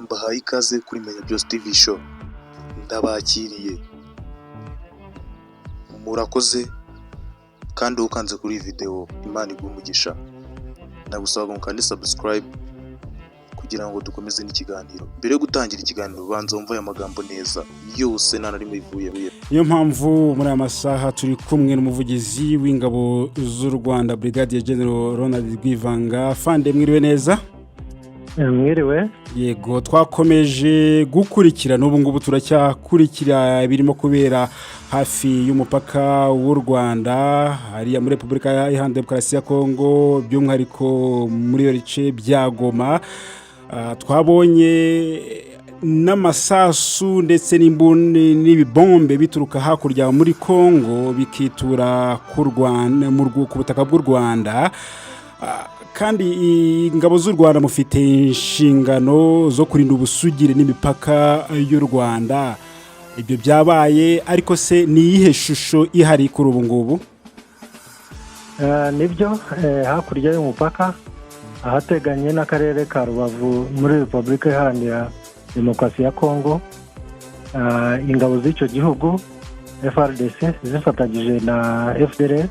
Mbahaye ikaze kuri Menya Byose TV show. Ndabakiriye. Murakoze kandi ukanze kuri video Imana iguhe umugisha. Ndagusaba ngo ukande subscribe kugira ngo dukomeze n'ikiganiro. Mbere yo gutangira ikiganiro banza wumva aya magambo neza yose nta na rimwe ivuye. Niyo mpamvu muri aya masaha turi kumwe n'umuvugizi w'ingabo z'u Rwanda Brigadier General Ronald Rwivanga. Fande mwiriwe neza? Mwiriwe. Yego, twakomeje gukurikira n'ubu ngubu turacyakurikira birimo kubera hafi y'umupaka w'u Rwanda hariya muri Repubulika Iharanira Demokarasi ya Kongo, by'umwihariko muri Yorice bya Goma. Twabonye n'amasasu ndetse n'ibibombe bituruka hakurya muri Kongo bikitura ku Rwanda ku butaka bw'u Rwanda. Kandi ingabo z'u Rwanda mufite inshingano zo kurinda ubusugire n'imipaka y'u Rwanda. Ibyo byabaye, ariko se ni iyihe shusho ihari kuri ubu ngubu? Nibyo, hakurya y'umupaka ahateganye n'akarere ka Rubavu muri Repubulika Iharanira Demokarasi ya Kongo, ingabo z'icyo gihugu FARDC zifatanyije na FDLR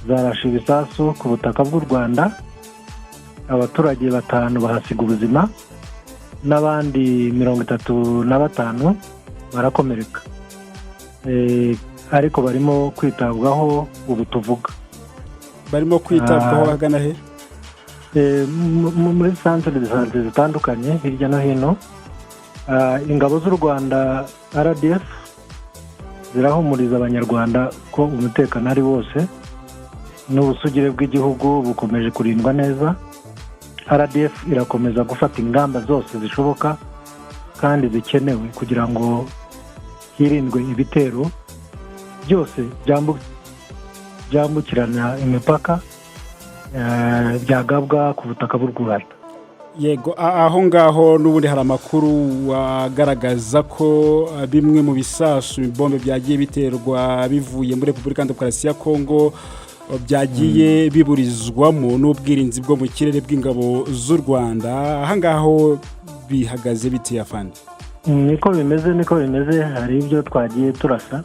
zarashe ibisasu ku butaka bw'u Rwanda. Abaturage 5 bahasiga ubuzima n'abandi 35 barakomereka, ariko barimo kwitabwaho ubu tuvuga. Barimo kwitabwaho hagana he? Muri centre de santé zitandukanye hirya no hino. Ingabo z'u Rwanda RDF zirahumuriza abanyarwanda ko umutekano ari wose n'ubusugire bw'igihugu bukomeje kurindwa neza. RDF irakomeza gufata ingamba zose zishoboka kandi zikenewe kugira ngo hirindwe ibitero byose byambukirana imipaka byagabwa ku butaka bw'u Rwanda. Yego, aho ngaho n'ubundi hari amakuru agaragaza ko bimwe mu bisasu ibombe byagiye biterwa bivuye muri Repubulika Iharanira Demokarasi ya Kongo byagiye biburizwamo n'ubwirinzi bwo mu kirere bw'ingabo z'u Rwanda. Aha ngaho bihagaze bitiye afande? Niko bimeze, hari ibyo twagiye turasa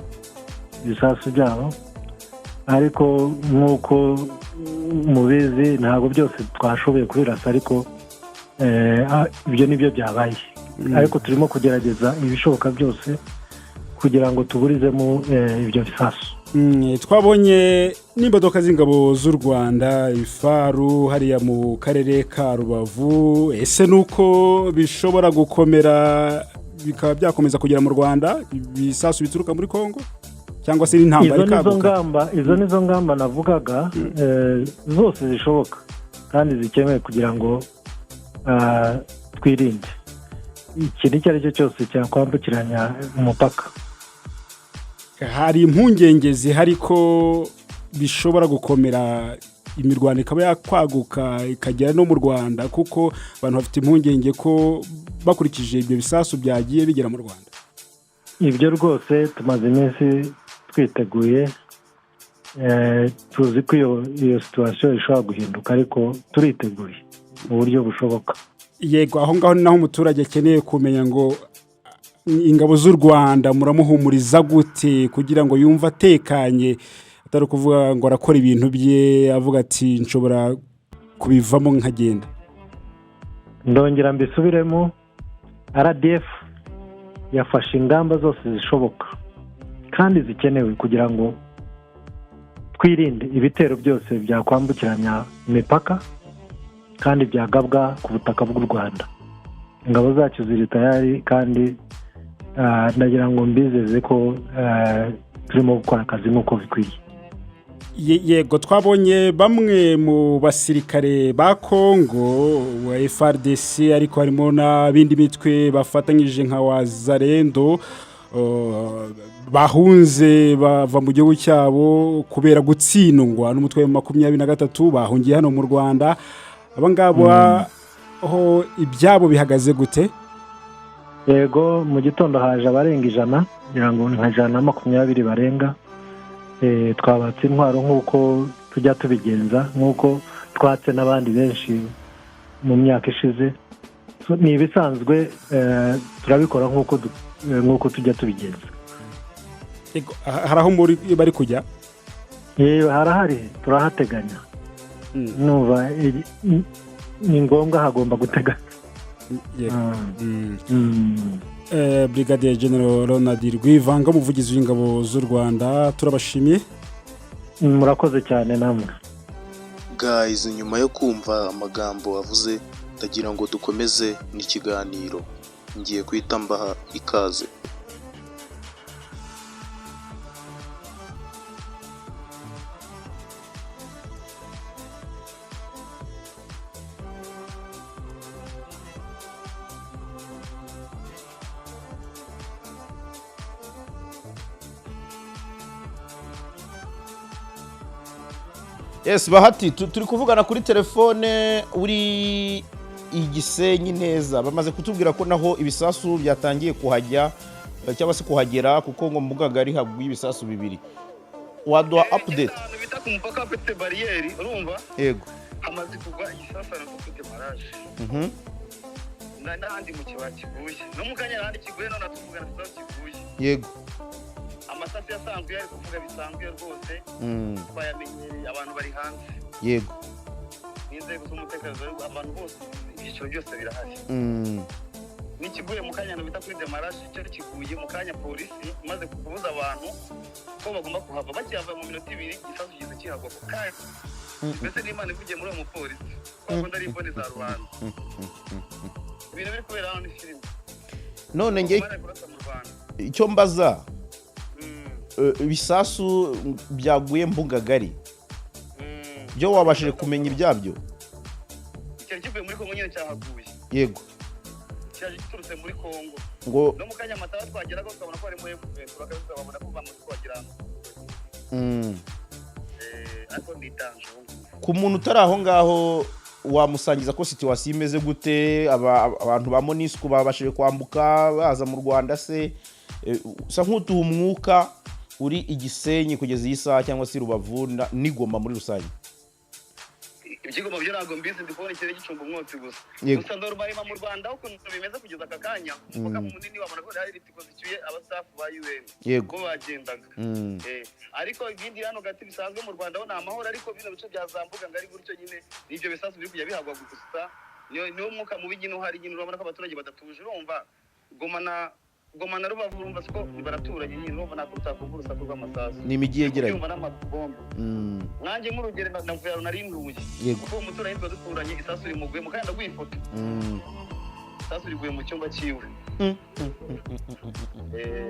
ibisasu byabo, ariko nk'uko mubizi ntabwo byose twashoboye kubirasa, ariko ibyo nibyo byabaye. Ariko turimo kugerageza ibishoboka byose kugira ngo tuburizemo ibyo bisasu. Twabonye n'imodoka z'ingabo z'u Rwanda ifaru hariya mu karere ka Rubavu. Ese nuko bishobora gukomera bikaba byakomeza kugera mu Rwanda ibisasu bituruka muri Kongo, cyangwa se n'intambara ikabuka? Izo nizo ngamba navugaga, zose zishoboka kandi zikenewe kugira ngo twirinde ikintu icyo ari cyo cyose cyakwambukiranya umupaka. Hari impungenge zihari ko bishobora gukomera, imirwano ikaba yakwaguka ikagera no mu Rwanda, kuko abantu bafite impungenge ko bakurikije ibyo bisasu byagiye bigera mu Rwanda. Ibyo rwose tumaze iminsi twiteguye, tuzi ko iyo situation ishobora guhinduka, ariko turiteguye mu buryo bushoboka. Yego, aho ngaho naho umuturage akeneye kumenya ngo ingabo z'u Rwanda muramuhumuriza gute kugira ngo yumve atekanye, atari kuvuga ngo arakora ibintu bye avuga ati nshobora kubivamo nkagenda? Ndongera mbisubiremo, RDF yafashe ingamba zose zishoboka kandi zikenewe kugira ngo twirinde ibitero byose byakwambukiranya imipaka kandi byagabwa ku butaka bw'u Rwanda. Ingabo zacu ziri tayari kandi ndagira ngo mbizeze ko turimo gukora akazi nk'uko bikwiye. Yego, twabonye bamwe mu basirikare ba Kongo wa FARDC, ariko harimo n'abindi mitwe bafatanyije nka Wazalendo bahunze bava mu gihugu cyabo kubera gutsindwa n'umutwe wa 23 bahungiye hano mu Rwanda. Abangaba aho ibyabo bihagaze gute? Yego, mu gitondo haje abarenga 100, ngira ngo nka 120 barenga. Twabatse intwaro nk'uko tujya tubigenza, nk'uko twatse n'abandi benshi mu myaka ishize. ni ibisanzwe turabikora nk'uko tujya tubigenza. hari aho bari kujya? harahari turahateganya. numva ni ngombwa hagomba guteganya. Brigadier General Ronald Rwivanga, umuvugizi w'ingabo z'u Rwanda, turabashimiye. Murakoze cyane namwe. Guys, nyuma yo kumva amagambo avuze, ndagira ngo dukomeze n'ikiganiro. Ngiye kwita mbaha ikaze. Yes, Bahati, turi kuvugana kuri telefone uri Igisenyi neza. Bamaze kutubwira ko naho ibisasu byatangiye kuhajya cyangwa se kuhagera, kuko ngo Mbugagari haguye ibisasu bibiri. Waduha update? Bita ku mupaka afite barriere, urumva? Yego. Hamaze kugwa igisasu n'ufite marage. N'ahandi mu kibaya kiguye. No mu kanya n'ahandi kiguye, none atuvugana ikibazo kiguye. Yego. Amasasi yasanzwe yari kuvuga bisanzwe rwose. Bayamenyereye, abantu bari hanze. Yego. N'inzego z'umutekano abantu bose ibyiciro byose birahari. N'ikiguye mu kanya bita kuri demarage, cyo kiguye mu kanya polisi imaze kubuza abantu ko bagomba kuhava. Bakihava mu minota 2 igisasu kiza kihagwa ku kanya. Mbese n'Imana ivugiye muri uwo mupolisi kuko ndari imbone za rubanda. Ibintu biri kubera hano ni filime. None nge icyo mbaza, ibisasu byaguye Mbugagari, byo wabashije kumenya ibyabyo? Cyari kivuye muri Kongo nyine cyahaguye. Yego. Cyari giturutse muri Kongo. Ngo no mu kanya amatara twageraga ukabona ko ari mu FPR, bakabisa babona ko bamaze kuhagera. Ariko nditanje. Ku muntu utari aho ngaho wamusangiza ko situation imeze gute? Abantu ba MONUSCO babashije kwambuka baza mu Rwanda se? Usa nk'utuha umwuka uri Igisenyi kugeza iyi saha cyangwa se Rubavu n'Igoma muri rusange. Ikigoma byo ntabwo mbizi, ndikubona ikirere gicumba umwotsi gusa. Gusa ndoruma mu Rwanda uko bimeze kugeza aka kanya, kuko munini wabona ko hari ritiko zicyuye abastaff ba UN ko bagendaga. Ariko ibindi hano gati bisanzwe mu Rwanda ho amahoro, ariko bino bice byazambuga ngari gutyo nyine n'ibyo bisasu biri kujya bihagwa gusa. Niyo mwuka mubi nyine uhari nyine, urabona ko abaturage badatuje. Urumva Goma na Rubavu urumva siko baraturanye nyine, urumva nako utakuvuga urusaku rw'amasasu. Ni imigi yegeranye. Urumva n'amabombe. Nanjye nk'urugero navuye nari nduye. Kuko umuturage twa duturanye isasu rimuguye mu kanda gwifoto. Isasu riguye mu cyumba cyiwe.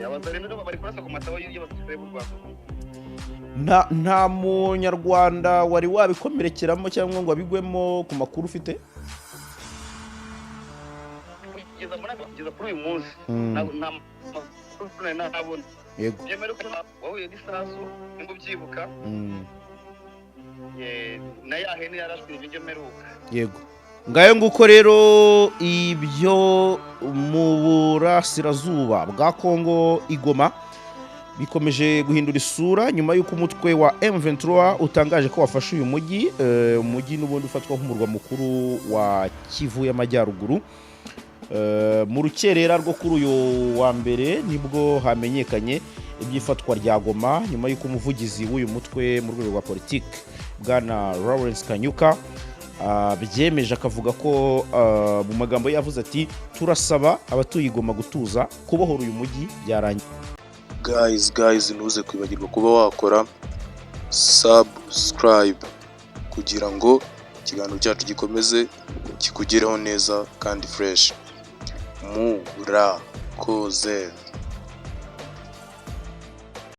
Abazare rero bari kurasa ku matawa y'abasirikare b'u Rwanda. Nta munyarwanda wari wabikomerekeramo cyangwa ngo abigwemo ku makuru ufite? Kugeza kuri uyu munsi ntabona. Yego. Byemere ko wahuye n'isasu ngo byibuka. Na yahene yarashwe ibyo meruka. Yego. Ngayo nguko rero ibyo mu burasirazuba bwa Kongo Igoma bikomeje guhindura isura nyuma y'uko umutwe wa M23 utangaje ko wafashe uyu mujyi. Umujyi n'ubundi ufatwa nk'umurwa mukuru wa Kivu y'Amajyaruguru. Mu rukerera rwo kuri uyu wa mbere nibwo hamenyekanye ibyifatwa rya Goma nyuma y'uko umuvugizi w'uyu mutwe mu rwego rwa politiki bwana Lawrence Kanyuka byemeje akavuga ko mu magambo yavuze ati turasaba abatuye Goma gutuza, kubohora uyu mujyi byarangiye. Guys, ntuze kwibagirwa kuba wakora subscribe kugira ngo ikiganiro cyacu gikomeze kikugereho neza kandi fresh. Murakoze.